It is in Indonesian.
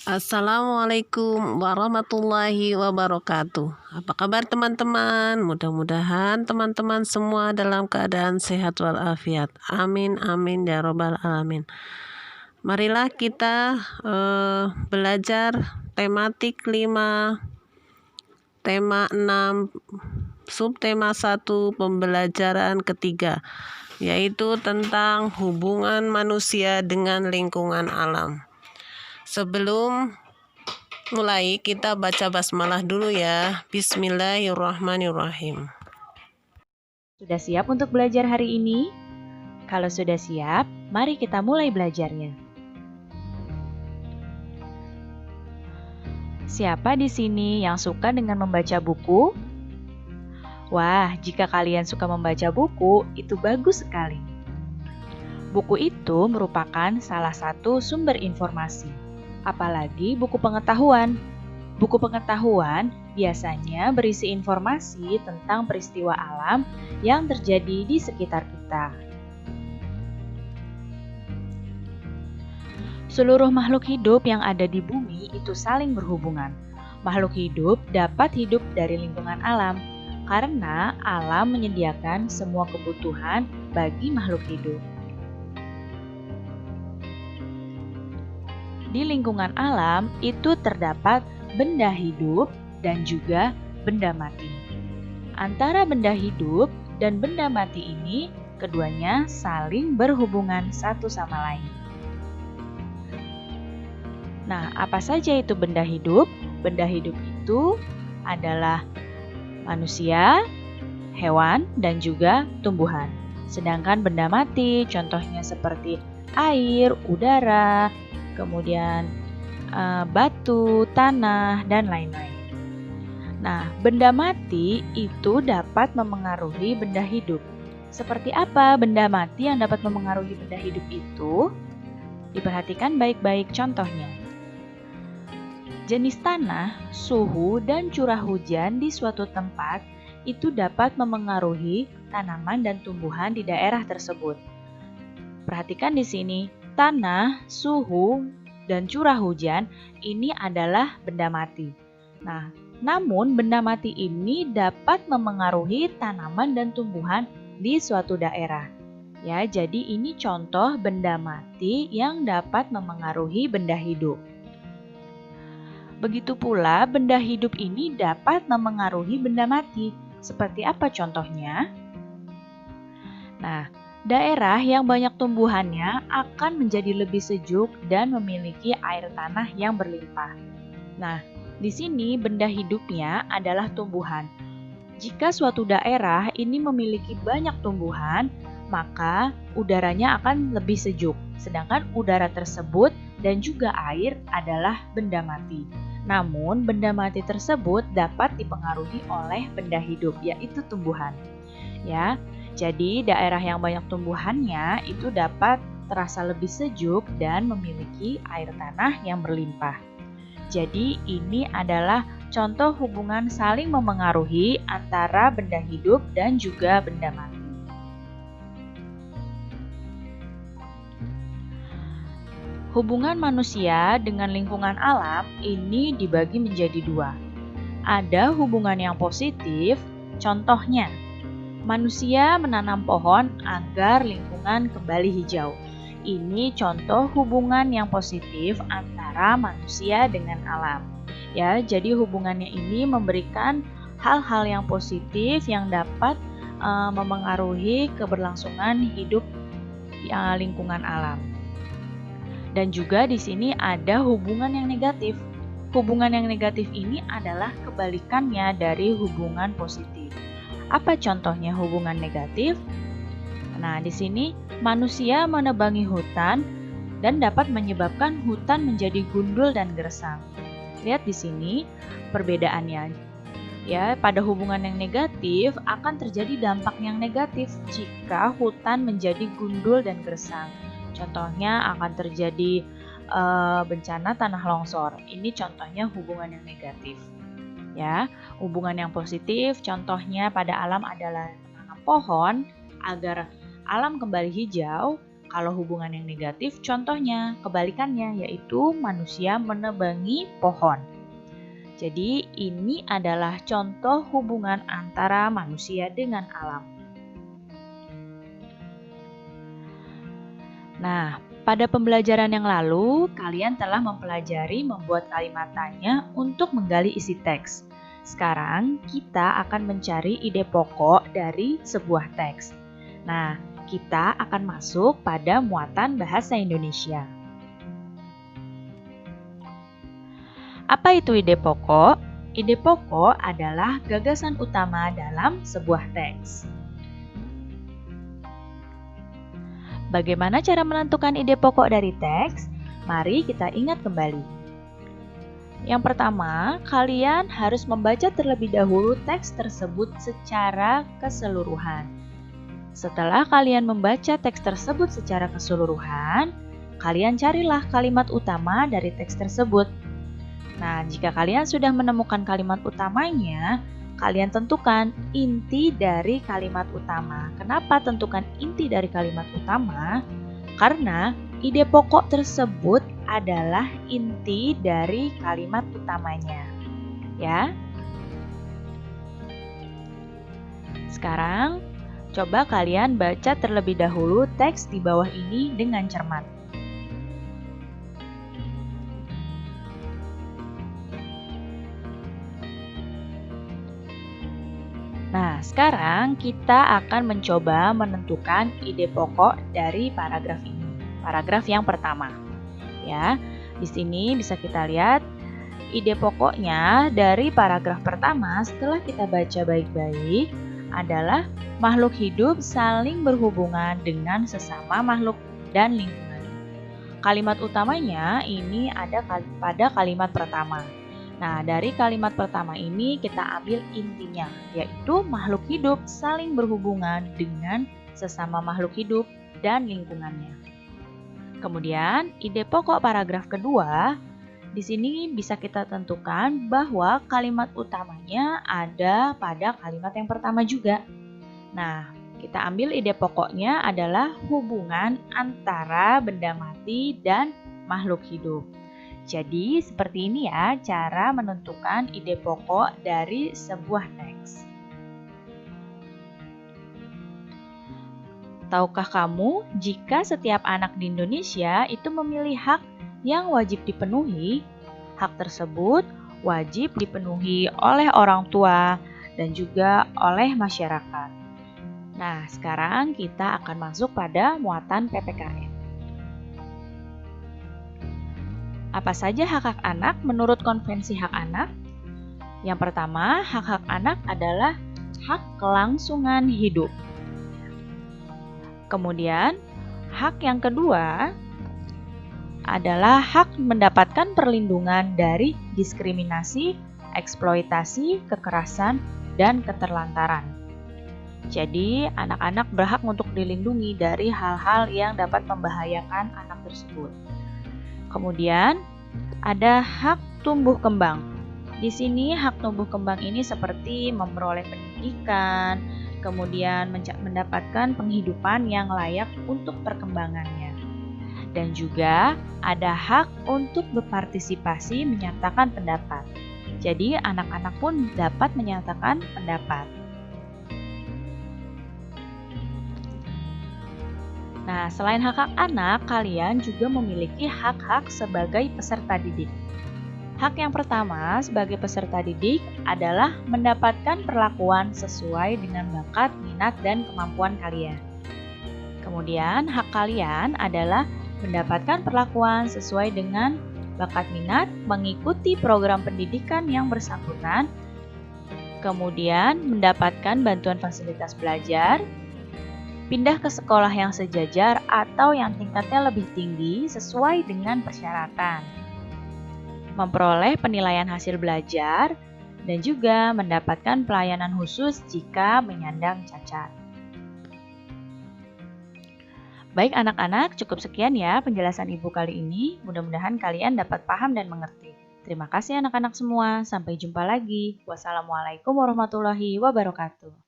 Assalamualaikum warahmatullahi wabarakatuh. Apa kabar teman-teman? Mudah-mudahan teman-teman semua dalam keadaan sehat walafiat. Amin amin ya robbal alamin. Marilah kita belajar tematik 5, tema 6, subtema 1, pembelajaran ketiga, yaitu tentang hubungan manusia dengan lingkungan alam. Sebelum mulai, kita baca basmalah dulu ya. Bismillahirrahmanirrahim. Sudah siap untuk belajar hari ini? Kalau sudah siap, mari kita mulai belajarnya. Siapa di sini yang suka dengan membaca buku? Wah, jika kalian suka membaca buku, itu bagus sekali. Buku itu merupakan salah satu sumber informasi, apalagi buku pengetahuan. Buku pengetahuan biasanya berisi informasi tentang peristiwa alam yang terjadi di sekitar kita. Seluruh makhluk hidup yang ada di bumi itu saling berhubungan. Makhluk hidup dapat hidup dari lingkungan alam, karena alam menyediakan semua kebutuhan bagi makhluk hidup. Di lingkungan alam itu terdapat benda hidup dan juga benda mati. Antara benda hidup dan benda mati ini, keduanya saling berhubungan satu sama lain. Nah, apa saja itu benda hidup? Benda hidup itu adalah manusia, hewan, dan juga tumbuhan. Sedangkan benda mati, contohnya seperti air, udara, kemudian batu, tanah, dan lain-lain. Nah, benda mati itu dapat memengaruhi benda hidup. Seperti apa benda mati yang dapat memengaruhi benda hidup itu? Diperhatikan baik-baik contohnya. Jenis tanah, suhu, dan curah hujan di suatu tempat itu dapat memengaruhi tanaman dan tumbuhan di daerah tersebut. Perhatikan di sini, tanah, suhu, dan curah hujan ini adalah benda mati. Nah, namun benda mati ini dapat memengaruhi tanaman dan tumbuhan di suatu daerah. Ya, jadi ini contoh benda mati yang dapat memengaruhi benda hidup. Begitu pula benda hidup ini dapat memengaruhi benda mati. Seperti apa contohnya? Nah, daerah yang banyak tumbuhannya akan menjadi lebih sejuk dan memiliki air tanah yang berlimpah. Nah, di sini benda hidupnya adalah tumbuhan. Jika suatu daerah ini memiliki banyak tumbuhan, maka udaranya akan lebih sejuk. Sedangkan udara tersebut dan juga air adalah benda mati. Namun, benda mati tersebut dapat dipengaruhi oleh benda hidup, yaitu tumbuhan. Ya, jadi daerah yang banyak tumbuhannya itu dapat terasa lebih sejuk dan memiliki air tanah yang berlimpah. Jadi ini adalah contoh hubungan saling memengaruhi antara benda hidup dan juga benda mati. Hubungan manusia dengan lingkungan alam ini dibagi menjadi dua. Ada hubungan yang positif, contohnya manusia menanam pohon agar lingkungan kembali hijau. Ini contoh hubungan yang positif antara manusia dengan alam. Ya, jadi hubungannya ini memberikan hal-hal yang positif yang dapat memengaruhi keberlangsungan hidup lingkungan alam. Dan juga di sini ada hubungan yang negatif. Hubungan yang negatif ini adalah kebalikannya dari hubungan positif. Apa contohnya hubungan negatif? Nah, di sini manusia menebangi hutan dan dapat menyebabkan hutan menjadi gundul dan gersang. Lihat di sini perbedaannya. Ya, pada hubungan yang negatif akan terjadi dampak yang negatif jika hutan menjadi gundul dan gersang. Contohnya akan terjadi bencana tanah longsor. Ini contohnya hubungan yang negatif. Ya, hubungan yang positif contohnya pada alam adalah menanam pohon agar alam kembali hijau Kalau hubungan yang negatif, contohnya kebalikannya, yaitu manusia menebangi pohon. Jadi ini adalah contoh hubungan antara manusia dengan alam. Nah, pada pembelajaran yang lalu, kalian telah mempelajari membuat kalimat tanya untuk menggali isi teks. Sekarang, kita akan mencari ide pokok dari sebuah teks. Nah, kita akan masuk pada muatan bahasa Indonesia. Apa itu ide pokok? Ide pokok adalah gagasan utama dalam sebuah teks. Bagaimana cara menentukan ide pokok dari teks? Mari kita ingat kembali. Yang pertama, kalian harus membaca terlebih dahulu teks tersebut secara keseluruhan. Setelah kalian membaca teks tersebut secara keseluruhan, kalian carilah kalimat utama dari teks tersebut. Nah, jika kalian sudah menemukan kalimat utamanya, kalian tentukan inti dari kalimat utama. Kenapa tentukan inti dari kalimat utama? Karena ide pokok tersebut adalah inti dari kalimat utamanya. Ya. Sekarang, coba kalian baca terlebih dahulu teks di bawah ini dengan cermat. Nah, sekarang kita akan mencoba menentukan ide pokok dari paragraf ini. Paragraf yang pertama. Ya, di sini bisa kita lihat ide pokoknya dari paragraf pertama setelah kita baca baik-baik adalah makhluk hidup saling berhubungan dengan sesama makhluk dan lingkungan. Kalimat utamanya ini ada pada kalimat pertama. Nah, dari kalimat pertama ini kita ambil intinya, yaitu makhluk hidup saling berhubungan dengan sesama makhluk hidup dan lingkungannya. Kemudian, ide pokok paragraf kedua, di sini bisa kita tentukan bahwa kalimat utamanya ada pada kalimat yang pertama juga. Nah, kita ambil ide pokoknya adalah hubungan antara benda mati dan makhluk hidup. Jadi, seperti ini ya cara menentukan ide pokok dari sebuah teks. Tahukah kamu jika setiap anak di Indonesia itu memilih hak yang wajib dipenuhi? Hak tersebut wajib dipenuhi oleh orang tua dan juga oleh masyarakat. Nah, sekarang kita akan masuk pada muatan PPKN. Apa saja hak-hak anak menurut Konvensi Hak Anak? Yang pertama, hak-hak anak adalah hak kelangsungan hidup. Kemudian, hak yang kedua adalah hak mendapatkan perlindungan dari diskriminasi, eksploitasi, kekerasan, dan keterlantaran. Jadi, anak-anak berhak untuk dilindungi dari hal-hal yang dapat membahayakan anak tersebut. Kemudian, ada hak tumbuh kembang. Di sini hak tumbuh kembang ini seperti memperoleh pendidikan, kemudian mendapatkan penghidupan yang layak untuk perkembangannya. Dan juga ada hak untuk berpartisipasi menyatakan pendapat. Jadi anak-anak pun dapat menyatakan pendapat. Nah, selain hak-hak anak, kalian juga memiliki hak-hak sebagai peserta didik. Hak yang pertama sebagai peserta didik adalah mendapatkan perlakuan sesuai dengan bakat, minat, dan kemampuan kalian. Kemudian, hak kalian adalah mendapatkan perlakuan sesuai dengan bakat minat, mengikuti program pendidikan yang bersangkutan, kemudian mendapatkan bantuan fasilitas belajar, pindah ke sekolah yang sejajar atau yang tingkatnya lebih tinggi sesuai dengan persyaratan, memperoleh penilaian hasil belajar, dan juga mendapatkan pelayanan khusus jika menyandang cacat. Baik anak-anak, cukup sekian ya penjelasan Ibu kali ini. Mudah-mudahan kalian dapat paham dan mengerti. Terima kasih anak-anak semua. Sampai jumpa lagi. Wassalamualaikum warahmatullahi wabarakatuh.